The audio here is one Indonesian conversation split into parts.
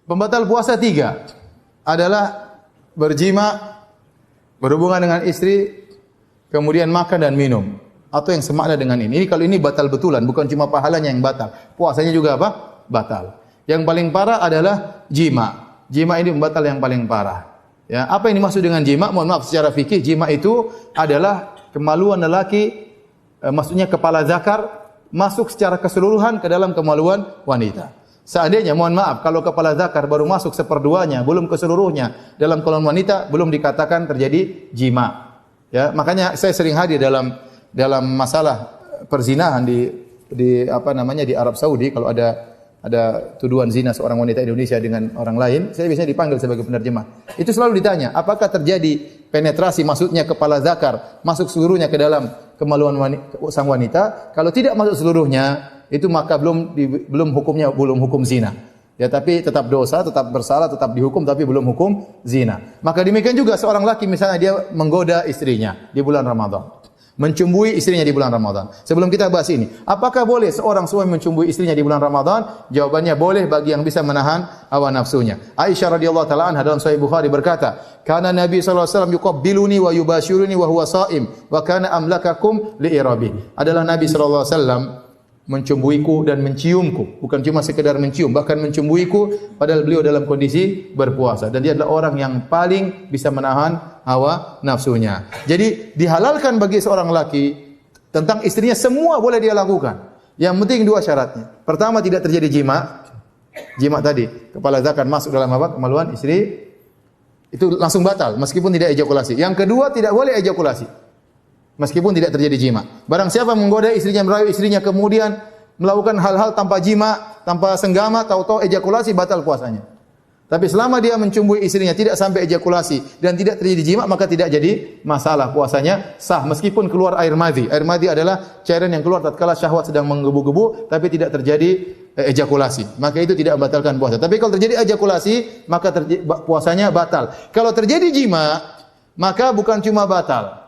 Pembatal puasa 3 adalah berjima, berhubungan dengan istri, kemudian makan dan minum, atau yang semakna dengan ini. Ini kalau ini batal betulan, bukan cuma pahalanya yang batal, puasanya juga apa? Batal. Yang paling parah adalah jima. Jima ini pembatal yang paling parah. Ya, apa yang dimaksud dengan jima? Mohon maaf, secara fikih jima itu adalah kemaluan lelaki, maksudnya kepala zakar masuk secara keseluruhan ke dalam kemaluan wanita. Seandainya, mohon maaf, kalau kepala zakar baru masuk seperduanya, belum keseluruhnya dalam kemaluan wanita, belum dikatakan terjadi jima. Ya, makanya saya sering hadir dalam masalah perzinahan di apa namanya di Arab Saudi. Kalau ada tuduhan zina seorang wanita Indonesia dengan orang lain, saya biasanya dipanggil sebagai penerjemah. Itu selalu ditanya, apakah terjadi penetrasi, maksudnya kepala zakar masuk seluruhnya ke dalam kemaluan sang wanita? Kalau tidak masuk seluruhnya, itu maka belum hukum zina. Ya, tapi tetap dosa, tetap bersalah, tetap dihukum, tapi belum hukum zina. Maka demikian juga seorang laki misalnya dia menggoda istrinya di bulan Ramadan, mencumbui istrinya di bulan Ramadan. Sebelum kita bahas ini, apakah boleh seorang suami mencumbui istrinya di bulan Ramadan? Jawabannya boleh bagi yang bisa menahan hawa nafsunya. Aisyah radhiyallahu taala anha dalam Sahih Bukhari berkata, "Kana Nabi sallallahu alaihi wasallam yuqabbiluni wa yubashiruni wa huwa sha'im, wa kana amlakakum li'irabi." Adalah Nabi sallallahu alaihi wasallam mencumbuiku dan menciumku, bukan cuma sekedar mencium, bahkan mencumbuiku padahal beliau dalam kondisi berpuasa, dan dia adalah orang yang paling bisa menahan hawa nafsunya. Jadi dihalalkan bagi seorang laki tentang istrinya semua boleh dia lakukan. Yang penting 2 syaratnya. Pertama, tidak terjadi jima. Jima tadi, kepala zakar masuk dalam apa? Kemaluan istri, itu langsung batal meskipun tidak ejakulasi. Yang kedua, tidak boleh ejakulasi meskipun tidak terjadi jima. Barang siapa menggoda istrinya, merayu istrinya, kemudian melakukan hal-hal tanpa jima, tanpa senggama, tahu-tahu ejakulasi, batal puasanya. Tapi selama dia mencumbui istrinya tidak sampai ejakulasi dan tidak terjadi jima, maka tidak jadi masalah, puasanya sah meskipun keluar air madhi. Air madhi adalah cairan yang keluar tatkala syahwat sedang menggebu-gebu tapi tidak terjadi ejakulasi. Maka itu tidak membatalkan puasa. Tapi kalau terjadi ejakulasi, maka puasanya batal. Kalau terjadi jima, maka bukan cuma batal,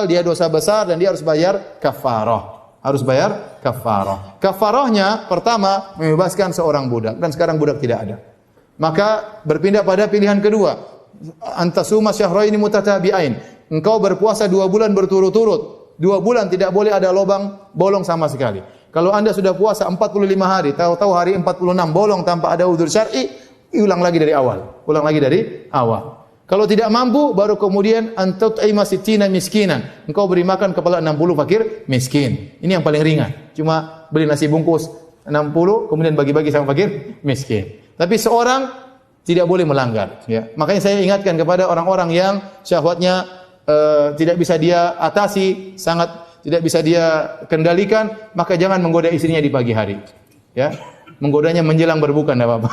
dia dosa besar dan dia harus bayar kafarah. Harus bayar kafarah. Kafarahnya pertama membebaskan seorang budak, dan sekarang budak tidak ada. Maka berpindah pada pilihan kedua, antasuma syahraini mutatabi'ain. Engkau berpuasa 2 bulan berturut-turut. 2 bulan tidak boleh ada bolong sama sekali. Kalau Anda sudah puasa 45 hari, tahu-tahu hari 46 bolong tanpa ada udzur syar'i, ulang lagi dari awal. Kalau tidak mampu, baru kemudian antut'ima sittina miskinan. Engkau beri makan kepada 60 fakir miskin. Ini yang paling ringan. Cuma beli nasi bungkus 60, kemudian bagi-bagi sama fakir miskin. Tapi seorang tidak boleh melanggar. Ya. Makanya saya ingatkan kepada orang-orang yang syahwatnya tidak bisa dia atasi, sangat tidak bisa dia kendalikan, maka jangan menggoda istrinya di pagi hari. Ya. Menggodanya menjelang berbuka tidak apa-apa.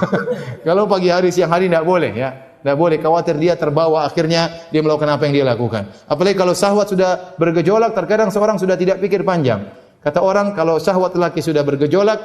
Kalau pagi hari, siang hari tidak boleh. Ya. Tidak boleh, khawatir dia terbawa, akhirnya dia melakukan apa yang dia lakukan. Apalagi kalau syahwat sudah bergejolak, terkadang seorang sudah tidak pikir panjang. Kata orang, kalau syahwat lelaki sudah bergejolak,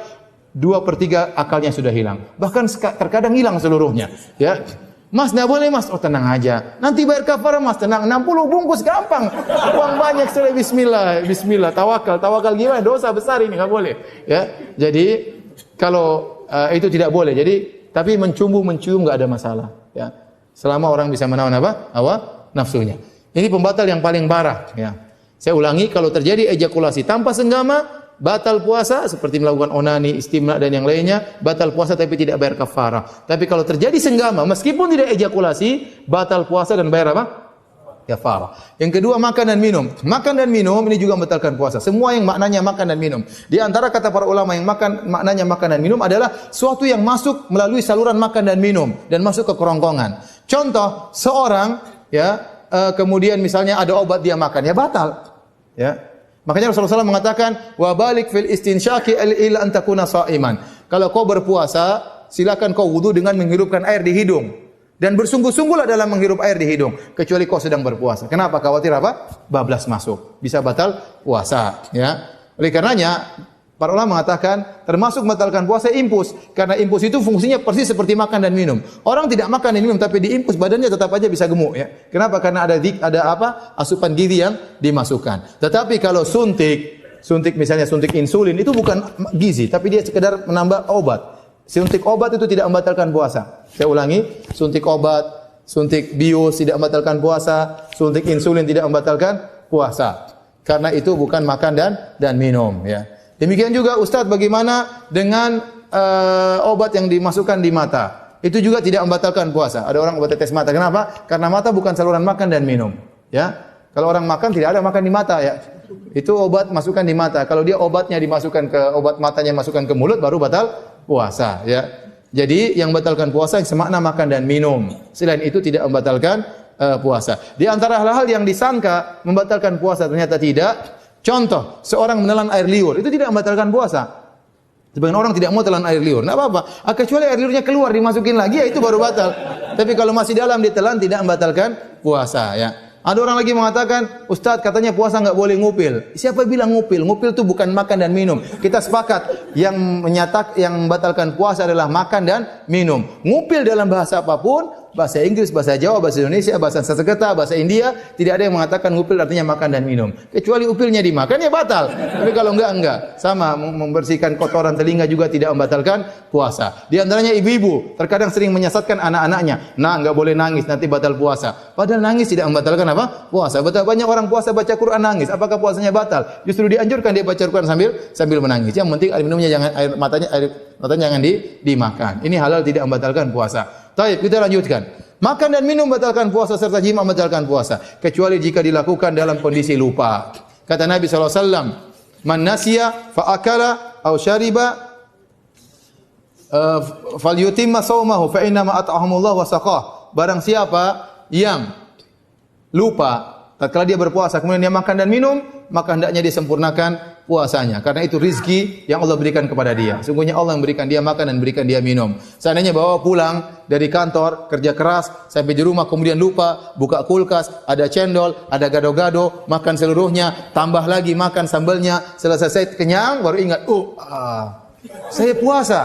2/3 akalnya sudah hilang. Bahkan terkadang hilang seluruhnya. Ya, Mas, tidak boleh Mas. Oh, tenang aja. Nanti bayar kafarah Mas, tenang. 60 bungkus gampang. Uang banyak sekali. Bismillah. Tawakal gimana? Dosa besar ini, nggak boleh. Ya, jadi kalau itu tidak boleh. Jadi, tapi mencium nggak ada masalah. Ya. Selama orang bisa menahan apa? Hawa nafsunya. Ini pembatal yang paling parah. Ya. Saya ulangi, kalau terjadi ejakulasi tanpa senggama, batal puasa, seperti melakukan onani, istimna dan yang lainnya, batal puasa tapi tidak bayar kafarah. Tapi kalau terjadi senggama, meskipun tidak ejakulasi, batal puasa dan bayar apa? Kafarah. Yang kedua, makan dan minum. Makan dan minum ini juga membatalkan puasa. Semua yang maknanya makan dan minum. Di antara kata para ulama yang maknanya makan dan minum adalah suatu yang masuk melalui saluran makan dan minum dan masuk ke kerongkongan. Contoh, seorang kemudian misalnya ada obat dia makan, ya batal. Ya. Makanya Rasulullah SAW mengatakan, wa balik fil istinsyaqi illa an takuna sha'iman. Kalau kau berpuasa, silakan kau wudu dengan menghirupkan air di hidung. Dan bersungguh-sungguhlah dalam menghirup air di hidung, kecuali kau sedang berpuasa. Kenapa? Khawatir apa? Bablas masuk. Bisa batal puasa, ya. Oleh karenanya, para ulama mengatakan termasuk membatalkan puasa impus, karena impus itu fungsinya persis seperti makan dan minum. Orang tidak makan dan minum tapi diimpus, badannya tetap aja bisa gemuk, ya. Kenapa? Karena ada asupan gizi yang dimasukkan. Tetapi kalau suntik misalnya suntik insulin itu bukan gizi, tapi dia sekedar menambah obat. Suntik obat itu tidak membatalkan puasa. Saya ulangi, suntik obat, suntik bius tidak membatalkan puasa, suntik insulin tidak membatalkan puasa. Karena itu bukan makan dan minum, ya. Demikian juga Ustaz, bagaimana dengan obat yang dimasukkan di mata? Itu juga tidak membatalkan puasa. Ada orang obat tetes mata. Kenapa? Karena mata bukan saluran makan dan minum, ya. Kalau orang makan tidak ada makan di mata, ya. Itu obat masukkan di mata. Kalau dia obatnya dimasukkan ke obat matanya masukkan ke mulut baru batal puasa, ya. Jadi yang batalkan puasa yang semakna makan dan minum. Selain itu tidak membatalkan puasa. Di antara hal-hal yang disangka membatalkan puasa ternyata tidak. Contoh, seorang menelan air liur itu tidak membatalkan puasa. Sebagian orang tidak mau telan air liur, enggak apa-apa. Kecuali air liurnya keluar dimasukin lagi, ya itu baru batal. Tapi kalau masih dalam ditelan tidak membatalkan puasa, ya. Ada orang lagi mengatakan, Ustaz katanya puasa enggak boleh ngupil. Siapa bilang ngupil? Ngupil itu bukan makan dan minum. Kita sepakat yang membatalkan puasa adalah makan dan minum. Ngupil dalam bahasa apapun, bahasa Inggris, bahasa Jawa, bahasa Indonesia, bahasa Sanskerta, bahasa India, tidak ada yang mengatakan ngupil artinya makan dan minum. Kecuali upilnya dimakan ya batal. Tapi kalau enggak. Sama membersihkan kotoran telinga juga tidak membatalkan puasa. Di antaranya ibu-ibu terkadang sering menyesatkan anak-anaknya. Nah, enggak boleh nangis nanti batal puasa. Padahal nangis tidak membatalkan apa? Puasa. Betul banyak orang puasa baca Quran nangis. Apakah puasanya batal? Justru dianjurkan dia baca Quran sambil menangis. Yang penting air minumnya jangan air matanya jangan dimakan. Ini halal tidak membatalkan puasa. Baik, kita lanjutkan. Makan dan minum membatalkan puasa serta jima membatalkan puasa kecuali jika dilakukan dalam kondisi lupa. Kata Nabi SAW, "Man nasiya fa akala aw syariba falyutimma shaumahu fa inna ma at'ahamullah wa saqah." Barang siapa yang lupa tatkala dia berpuasa kemudian dia makan dan minum, maka hendaknya dia sempurnakan puasanya. Karena itu rizki yang Allah berikan kepada dia. Sungguhnya Allah yang berikan dia makan dan berikan dia minum. Seandainya bawa pulang dari kantor, kerja keras, sampai di rumah kemudian lupa, buka kulkas, ada cendol, ada gado-gado, makan seluruhnya, tambah lagi makan sambalnya, selesai kenyang, baru ingat, saya puasa.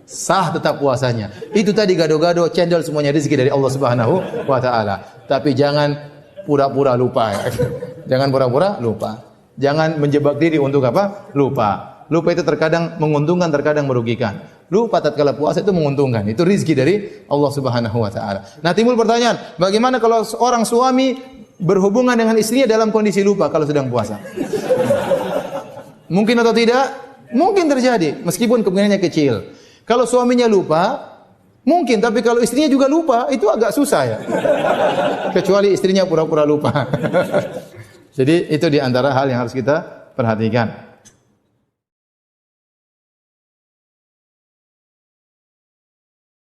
Sah tetap puasanya. Itu tadi gado-gado, cendol, semuanya rezeki dari Allah Subhanahu wa taala. Tapi jangan pura-pura lupa, ya. Jangan pura-pura lupa. Jangan menjebak diri untuk apa? Lupa. Lupa itu terkadang menguntungkan, terkadang merugikan. Lupa tatkala puasa itu menguntungkan. Itu rezeki dari Allah Subhanahu wa taala. Nah, timbul pertanyaan, bagaimana kalau seorang suami berhubungan dengan istrinya dalam kondisi lupa kalau sedang puasa? Mungkin atau tidak? Mungkin terjadi, meskipun kemungkinannya kecil. Kalau suaminya lupa, mungkin, tapi kalau istrinya juga lupa, itu agak susah, ya. Kecuali istrinya pura-pura lupa. Jadi itu di antara hal yang harus kita perhatikan.